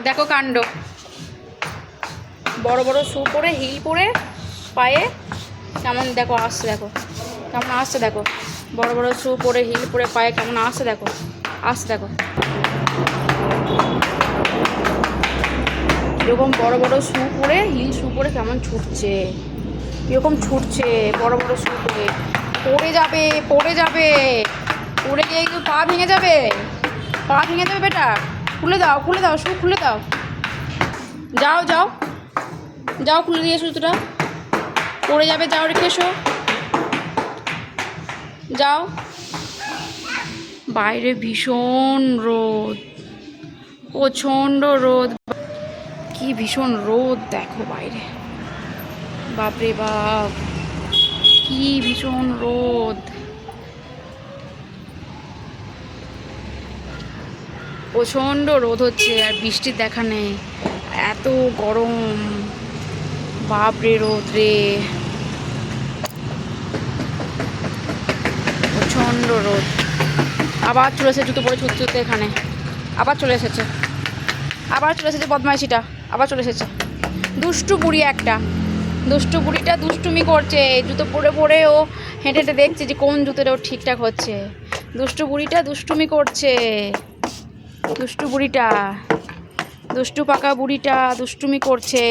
দেখো কাণ্ড, বড় বড় শু পরে হিল পরে পায়ে কেমন দেখো আসছে, দেখো কেমন আসছে, দেখো বড় বড় শু পরে হিল পরে পায়ে কেমন আসছে, দেখো আসছে, দেখো এরকম বড় বড় শু পরে হিল শু পরে কেমন ছুটছে, কীরকম ছুটছে বড় বড় শু পরে। পড়ে যাবে, পড়ে যাবে, পড়ে গিয়ে একটু পা ভেঙে যাবে, পা ভেঙে যাবে বেটা। খুলে দাও, খুলে দাও, শু খুলে দাও, যাও যাও যাও, খুলে দিয়ে এসো জুতোটা, পড়ে যাবে, যাও রেখে এসো, যাও। বাইরে ভীষণ রোদ, প্রচণ্ড রোদ, কি ভীষণ রোদ দেখো বাইরে, বাপরে বাপ কি ভীষণ রোদ, প্রচণ্ড রোদ হচ্ছে আর বৃষ্টির দেখা নেই, এত গরম, বাপরে রোদ রে, প্রচণ্ড রোদ। আবার চলে এসেছে জুতো পরে ছুটতে ছুটতে, এখানে আবার চলে এসেছে, আবার চলে এসেছে বদমাইশিটা, আবার চলে এসেছে। দুষ্টু বুড়ি একটা, দুষ্টু বুড়িটা দুষ্টুমি করছে, জুতো পরে পরে ও হেঁটে হেঁটে দেখছে যে কোন জুতোটা ও ঠিকঠাক হচ্ছে। দুষ্টু বুড়িটা দুষ্টুমি করছে, দুষ্টু বুড়িটা, দুষ্টু পাকা বুড়িটা দুষ্টুমি করছে।